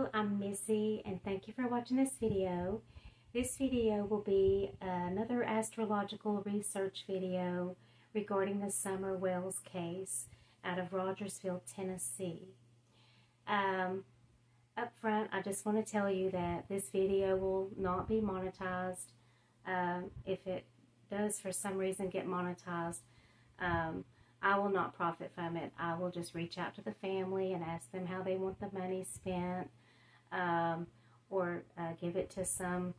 Hello, I'm Missy, and thank you for watching this video. This video will be another astrological research video regarding the Summer Wells case out of Rogersville, Tennessee. Up front, I just want to tell you that this video will not be monetized. If it does for some reason get monetized, I will not profit from it. I will just reach out to the family and ask them how they want the money spent, or give it to some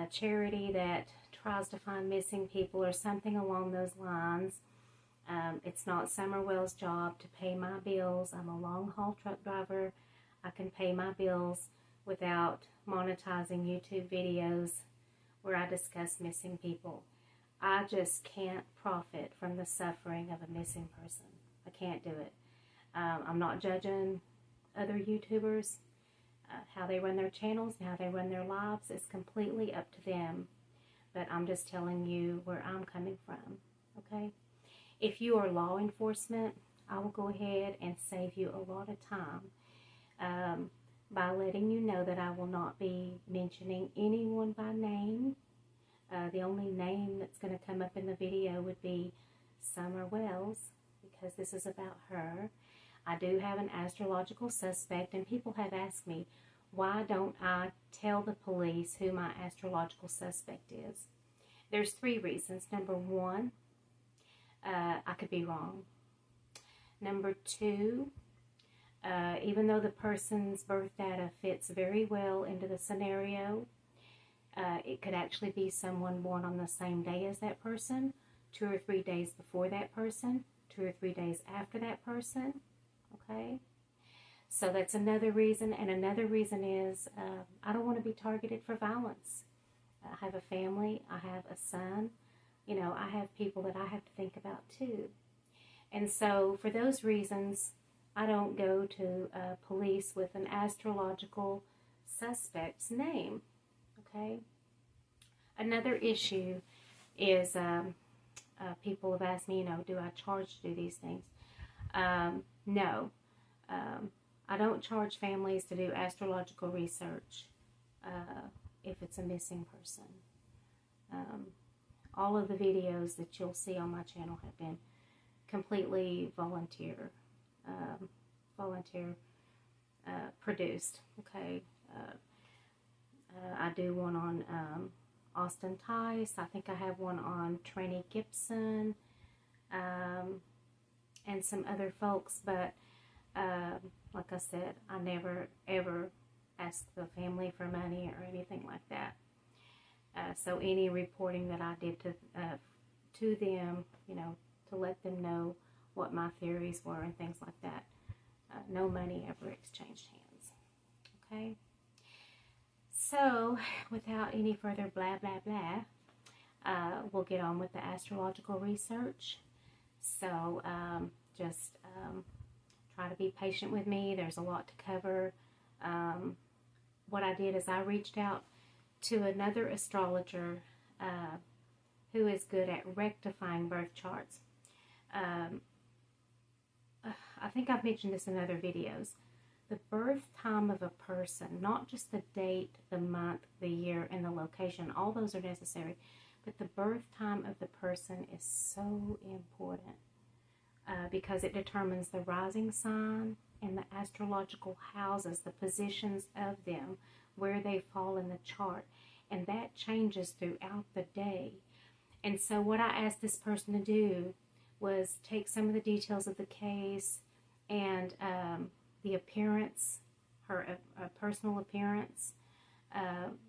charity that tries to find missing people or something along those lines. It's not Summer Wells' job to pay my bills. I'm a long-haul truck driver. I can pay my bills without monetizing YouTube videos where I discuss missing people. I just can't profit from the suffering of a missing person. I can't do it. I'm not judging other YouTubers. How they run their channels and how they run their lives is completely up to them. But I'm just telling you where I'm coming from, okay? If you are law enforcement, I will go ahead and save you a lot of time by letting you know that I will not be mentioning anyone by name. The only name that's going to come up in the video would be Summer Wells, because this is about her. I do have an astrological suspect, and people have asked me, why don't I tell the police who my astrological suspect is? There's 3 reasons. Number 1, I could be wrong. Number 2, even though the person's birth data fits very well into the scenario, it could actually be someone born on the same day as that person, 2 or 3 days before that person, 2 or 3 days after that person, okay? So that's another reason, and another reason is I don't want to be targeted for violence. I have a family, I have a son, you know, I have people that I have to think about too. And so for those reasons, I don't go to police with an astrological suspect's name. Okay. Another issue is people have asked me, you know, do I charge to do these things? No. I don't charge families to do astrological research if it's a missing person. All of the videos that you'll see on my channel have been completely volunteer produced. Okay. I do one on Austin Tice. I think I have one on Tranny Gibson, and some other folks. But like I said, I never ever ask the family for money or anything like that. So any reporting that I did to them, you know, to let them know what my theories were and things like that, no money ever exchanged hands. Okay. So, without any further blah, blah, blah, we'll get on with the astrological research. So, just try to be patient with me. There's a lot to cover. What I did is I reached out to another astrologer who is good at rectifying birth charts. I think I've mentioned this in other videos. The birth time of a person, not just the date, the month, the year, and the location, all those are necessary, but the birth time of the person is so important because it determines the rising sign and the astrological houses, the positions of them, where they fall in the chart, and that changes throughout the day. And so what I asked this person to do was take some of the details of the case and the appearance, her personal appearance,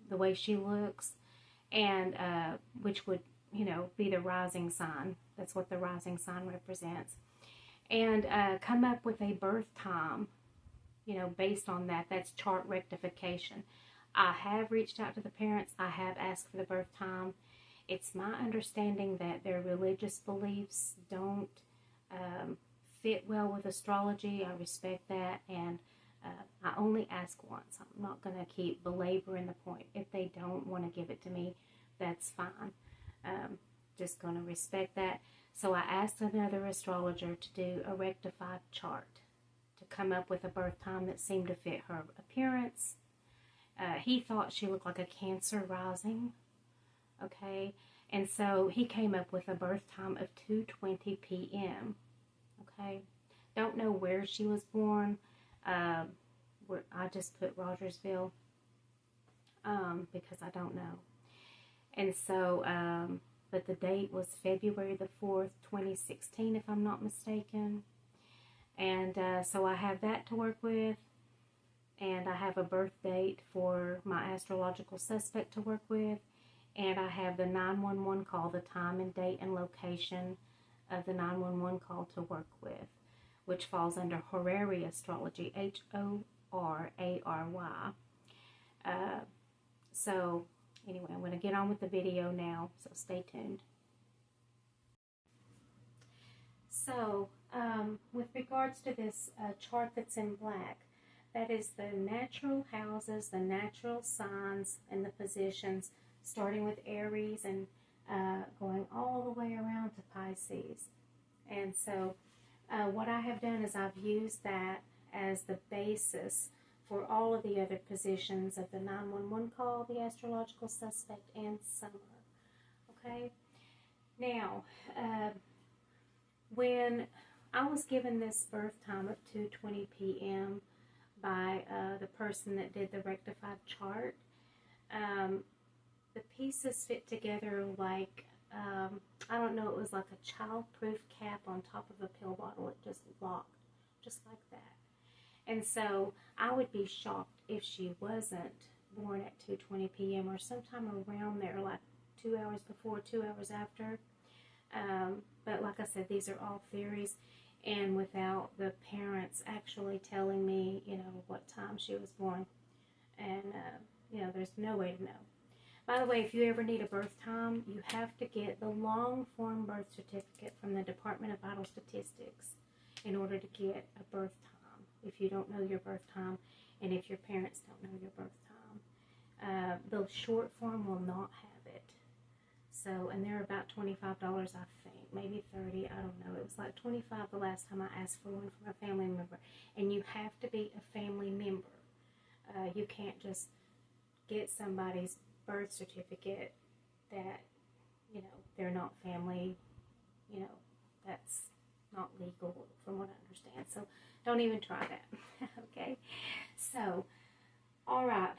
the way she looks, and which would, you know, be the rising sign. That's what the rising sign represents. And come up with a birth time, you know, based on that. That's chart rectification. I have reached out to the parents. I have asked for the birth time. It's my understanding that their religious beliefs don't fit well with astrology. I respect that, and I only ask once. I'm not going to keep belaboring the point. If they don't want to give it to me, that's fine. Just going to respect that. So I asked another astrologer to do a rectified chart, to come up with a birth time that seemed to fit her appearance. He thought she looked like a Cancer rising, okay? And so he came up with a birth time of 2:20 p.m., okay? Don't know where she was born. I just put Rogersville because I don't know. And so, but the date was February the 4th, 2016, if I'm not mistaken. And so I have that to work with. And I have a birth date for my astrological suspect to work with. And I have the 911 call, the time and date and location of the 911 call to work with, which falls under Horary Astrology, Horary. So anyway, I'm going to get on with the video now, so stay tuned. So with regards to this chart that's in black, that is the natural houses, the natural signs, and the positions, starting with Aries and going all the way around to Pisces. And so what I have done is I've used that as the basis for all of the other positions of the 911 call, the astrological suspect, and summer. Okay? Now, when I was given this birth time of 2:20 p.m. by the person that did the rectified chart, the pieces fit together like, I don't know, it was like a child-proof cap on top of a pill bottle. It just locked, just like that. And so I would be shocked if she wasn't born at 2:20 p.m. or sometime around there, like 2 hours before, 2 hours after. But like I said, these are all theories, and without the parents actually telling me, you know, what time she was born. And, you know, there's no way to know. By the way, if you ever need a birth time, you have to get the long form birth certificate from the Department of Vital Statistics in order to get a birth time, if you don't know your birth time and if your parents don't know your birth time. The short form will not have it. So, and they're about $25, I think, maybe $30, I don't know. It was like $25 the last time I asked for one from a family member. And you have to be a family member. You can't just get somebody's birth certificate that, you know, they're not family, you know, that's not legal from what I understand. So don't even try that. Okay? So, all right.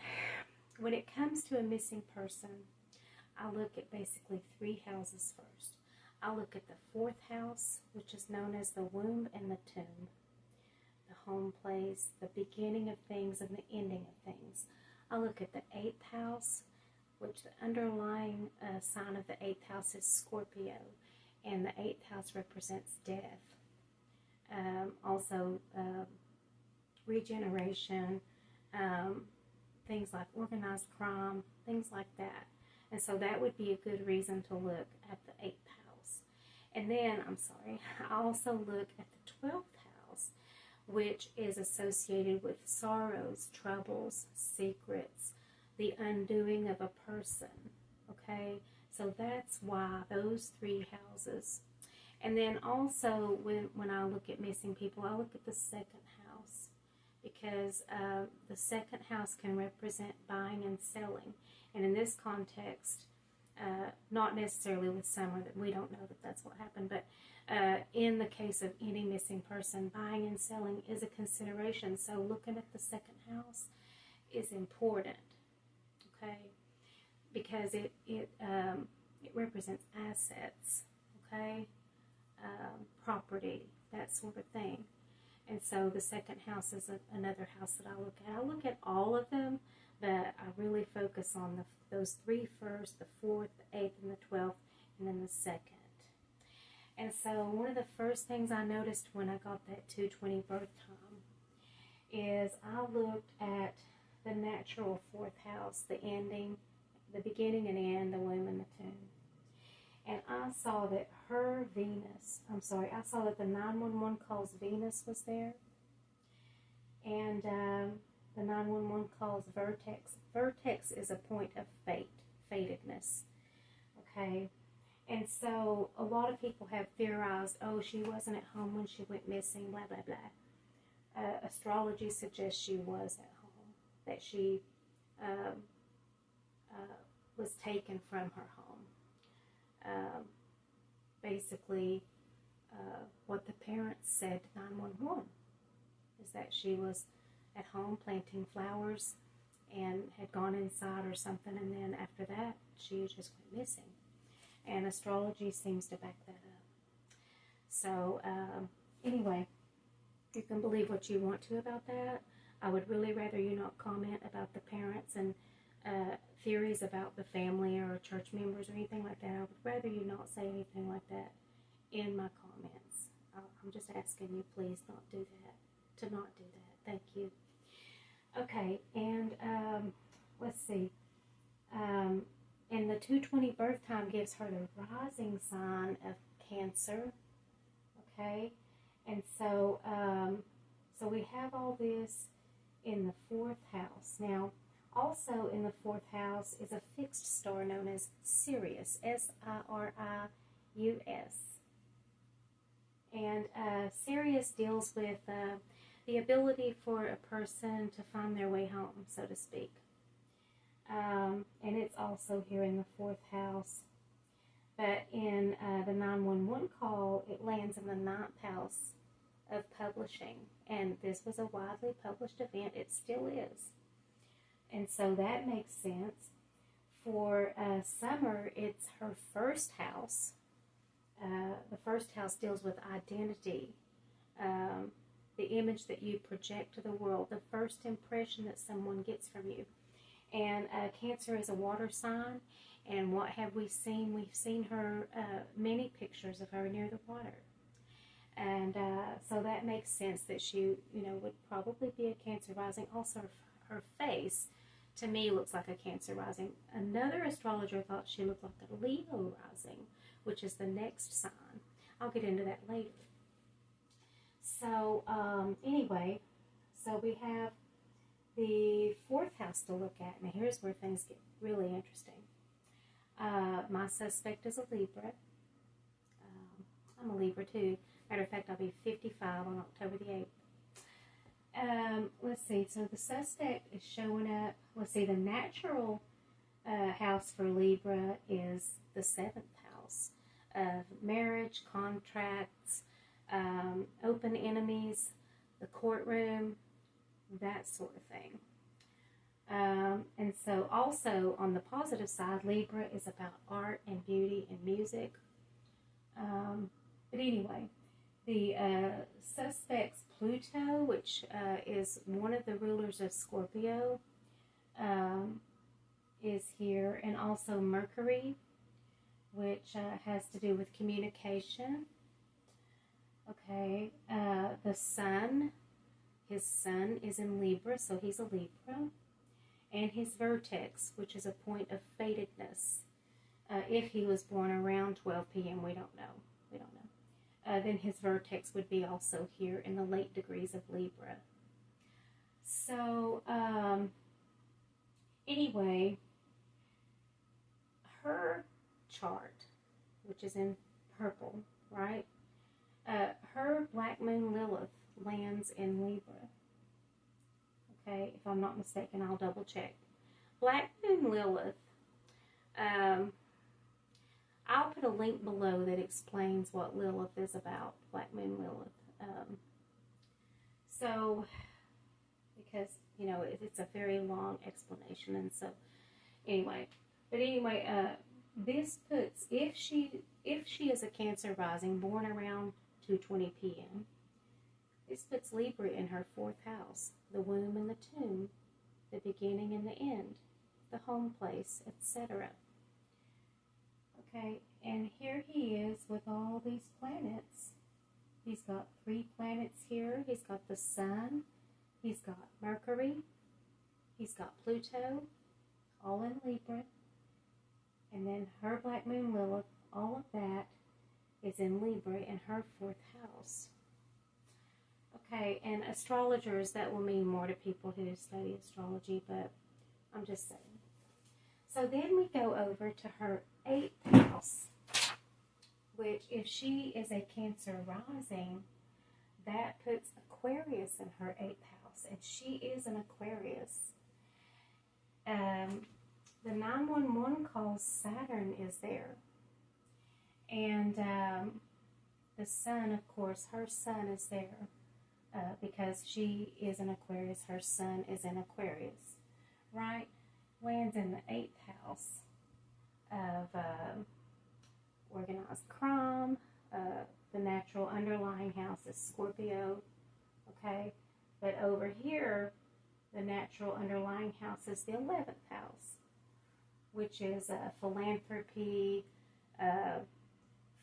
When it comes to a missing person, I look at basically 3 houses first. I look at the 4th house, which is known as the womb and the tomb, the home place, the beginning of things and the ending of things. I look at the 8th house, which the underlying sign of the 8th house is Scorpio, and the 8th house represents death. Also, regeneration, things like organized crime, things like that. And so that would be a good reason to look at the 8th house. And then, I also look at the 12th house, which is associated with sorrows, troubles, secrets, the undoing of a person, okay? So that's why those 3 houses. And then also, when I look at missing people, I look at the 2nd house, because the 2nd house can represent buying and selling. And in this context, not necessarily with Summer, that we don't know that that's what happened, but in the case of any missing person, buying and selling is a consideration. So looking at the 2nd house is important, okay, because it represents assets, okay, property, that sort of thing. And so the 2nd house is another house that I look at. I look at all of them, but I really focus on those 3 first, the 4th, the 8th, and the 12th, and then the 2nd. And so one of the first things I noticed when I got that 2:20 birth time is I looked at the natural 4th house, the ending, the beginning and end, the womb and the tomb. And I saw that I saw that the 911 calls Venus was there. And the 911 calls vertex. Vertex is a point of fatedness. Okay? And so a lot of people have theorized, oh, she wasn't at home when she went missing, blah, blah, blah. astrology suggests she was at home, that she was taken from her home. Basically, what the parents said to 911 is that she was at home planting flowers and had gone inside or something, and then after that, she just went missing. And astrology seems to back that up. So, anyway, you can believe what you want to about that. I would really rather you not comment about the parents and theories about the family or church members or anything like that. I would rather you not say anything like that in my comments. I'm just asking you, please not do that. To not do that. Thank you. Okay, and let's see. And the 220 birth time gives her the rising sign of Cancer. Okay, and so so we have all this in the 4th house. Now, also in the 4th house is a fixed star known as Sirius, Sirius. And Sirius deals with the ability for a person to find their way home, so to speak. And it's also here in the 4th house. But in the 911 call, it lands in the 9th house of publishing. And this was a widely published event. It still is. And so that makes sense. For Summer, it's her 1st house. The 1st house deals with identity, the image that you project to the world, the first impression that someone gets from you. And Cancer is a water sign. And what have we seen? We've seen her, many pictures of her near the water. And so that makes sense that she, would probably be a Cancer rising. Also, her face, to me, looks like a Cancer rising. Another astrologer thought she looked like a Leo rising, which is the next sign. I'll get into that later. So, anyway, so we have the 4th house to look at. Now, here's where things get really interesting. My suspect is a Libra. I'm a Libra too. Matter of fact, I'll be 55 on October the 8th. Let's see. So the suspect is showing up. Let's see. The natural house for Libra is the 7th house of marriage, contracts, open enemies, the courtroom, that sort of thing. And so also on the positive side, Libra is about art and beauty and music. But anyway, the suspect's Pluto, which is one of the rulers of Scorpio, is here. And also Mercury, which has to do with communication. Okay, the Sun, his Sun is in Libra, so he's a Libra. And his vertex, which is a point of fatedness. If he was born around 12 p.m., we don't know. Then his vertex would be also here in the late degrees of Libra. So, anyway, her chart, which is in purple, right? Her Black Moon Lilith lands in Libra. Okay, if I'm not mistaken, I'll double check. Black Moon Lilith, I'll put a link below that explains what Lilith is about, Black Moon Lilith. So, because, it's a very long explanation, and so, anyway. But anyway, this puts, if she is a Cancer rising, born around 2:20 p.m., this puts Libra in her 4th house, the womb and the tomb, the beginning and the end, the home place, etc. Okay, and here he is with all these planets. He's got 3 planets here. He's got the Sun, he's got Mercury, he's got Pluto, all in Libra, and then her Black Moon Lilith, all of that is in Libra in her 4th house. Okay, and astrologers, that will mean more to people who study astrology, but I'm just saying. So then we go over to her 8th house, which if she is a Cancer rising, that puts Aquarius in her 8th house, and she is an Aquarius. The 911 calls Saturn is there. And the sun, of course, her sun is there because she is an Aquarius. Her sun is in Aquarius, right? Lands in the 8th house of organized crime. The natural underlying house is Scorpio, okay? But over here, the natural underlying house is the 11th house, which is philanthropy,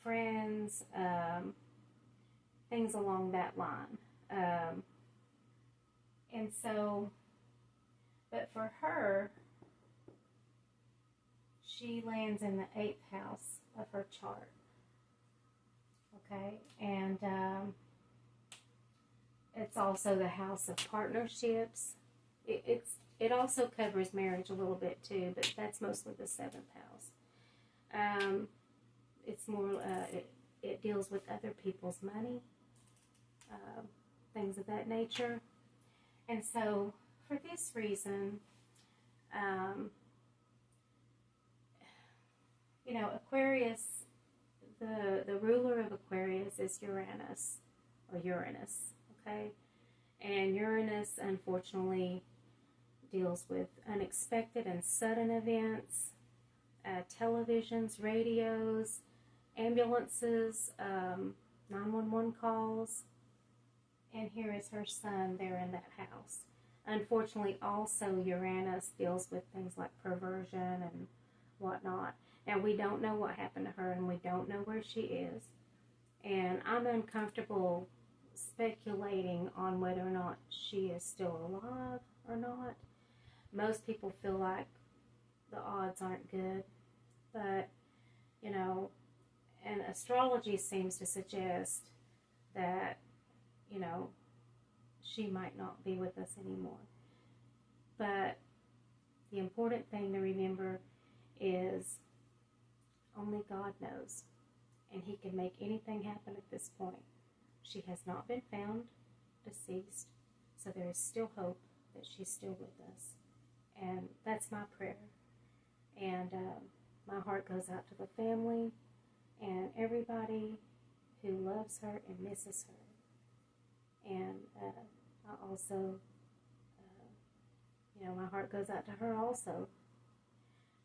friends, things along that line. And so, but for her, she lands in the 8th house of her chart. Okay, and it's also the house of partnerships. It also covers marriage a little bit too, but that's mostly the 7th house. It's more, it deals with other people's money, things of that nature. And so, for this reason, you know, Aquarius, the ruler of Aquarius is Uranus, okay? And Uranus, unfortunately, deals with unexpected and sudden events, televisions, radios, ambulances, 911 calls, and here is her sun there in that house. Unfortunately, also Uranus deals with things like perversion and whatnot. Now, we don't know what happened to her, and we don't know where she is, and I'm uncomfortable speculating on whether or not she is still alive or not. Most people feel like the odds aren't good, but, you know, and astrology seems to suggest that, you know, she might not be with us anymore. But the important thing to remember is only God knows, and He can make anything happen at this point. She has not been found deceased, so there is still hope that she's still with us. And that's my prayer. And my heart goes out to the family and everybody who loves her and misses her. And I also, you know, my heart goes out to her also.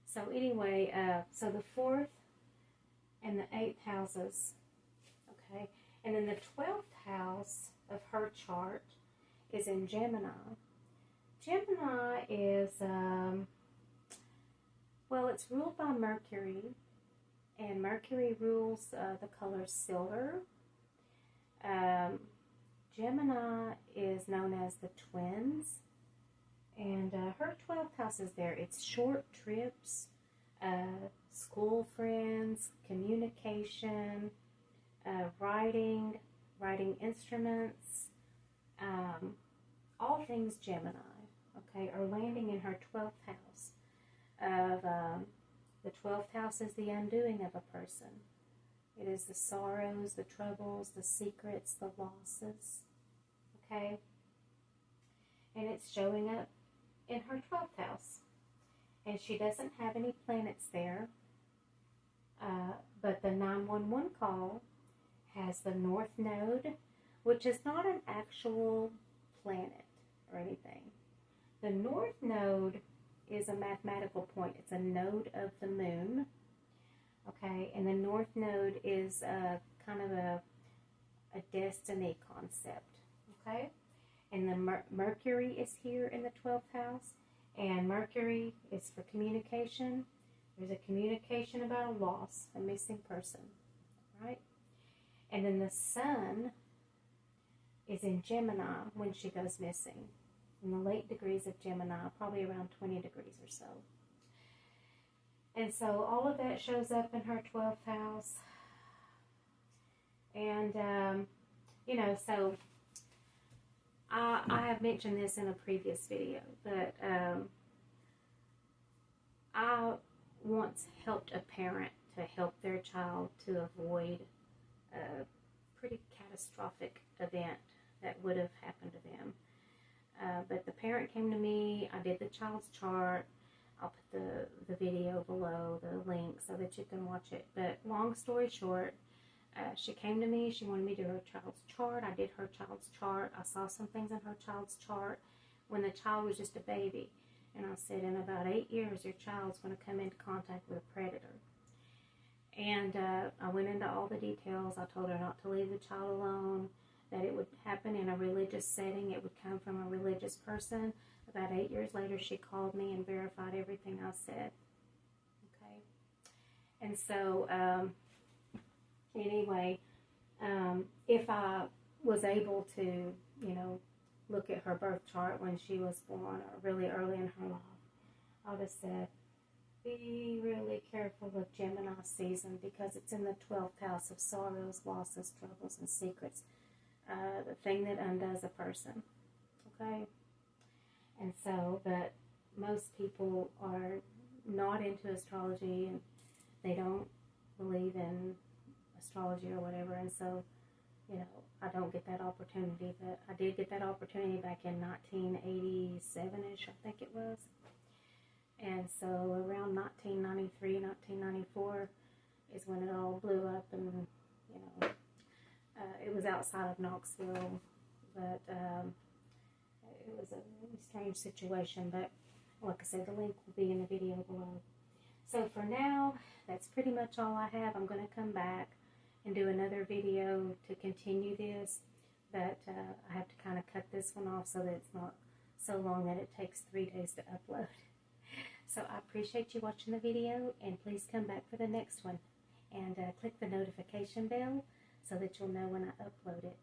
So anyway, so the 4th and the 8th houses, okay? And then the 12th house of her chart is in Gemini. Gemini is, well, it's ruled by Mercury, and Mercury rules the color silver. Gemini is known as the twins, and her 12th house is there. It's short trips, school friends, communication, writing instruments, all things Gemini, okay, are landing in her 12th house. The 12th house is the undoing of a person. It is the sorrows, the troubles, the secrets, the losses, okay? And it's showing up in her 12th house. And she doesn't have any planets there, but the 911 call has the North Node, which is not an actual planet or anything. The North Node is a mathematical point. It's a node of the moon, okay? And the North Node is kind of a destiny concept, okay? And the Mercury is here in the 12th house, and Mercury is for communication. There's a communication about a loss, a missing person, right? And then the Sun is in Gemini when she goes missing, in the late degrees of Gemini, probably around 20 degrees or so. And so all of that shows up in her 12th house. And, you know, so I have mentioned this in a previous video, but I once helped a parent to help their child to avoid a pretty catastrophic event that would have happened to them. But the parent came to me. I did the child's chart. I'll put the video below, the link, so that you can watch it. But long story short, she came to me. She wanted me to do her child's chart. I did her child's chart. I saw some things in her child's chart when the child was just a baby. And I said, in about 8 years, your child's going to come into contact with a predator. And I went into all the details. I told her not to leave the child alone, that it would happen in a religious setting. It would come from a religious person. About 8 years later, she called me and verified everything I said. Okay. And so, anyway, if I was able to, you know, look at her birth chart when she was born or really early in her life, I would have said, be really careful with Gemini season because it's in the 12th house of sorrows, losses, troubles, and secrets. The thing that undoes a person. Okay? And so, but most people are not into astrology and they don't believe in astrology or whatever. And so, you know, I don't get that opportunity. But I did get that opportunity back in 1987-ish, I think it was. And so around 1993, 1994 is when it all blew up, and, you know, it was outside of Knoxville, but it was a strange situation. But like I said, the link will be in the video below. So for now, that's pretty much all I have. I'm going to come back and do another video to continue this, but I have to kind of cut this one off so that it's not so long that it takes 3 days to upload. So I appreciate you watching the video, and please come back for the next one. And click the notification bell so that you'll know when I upload it.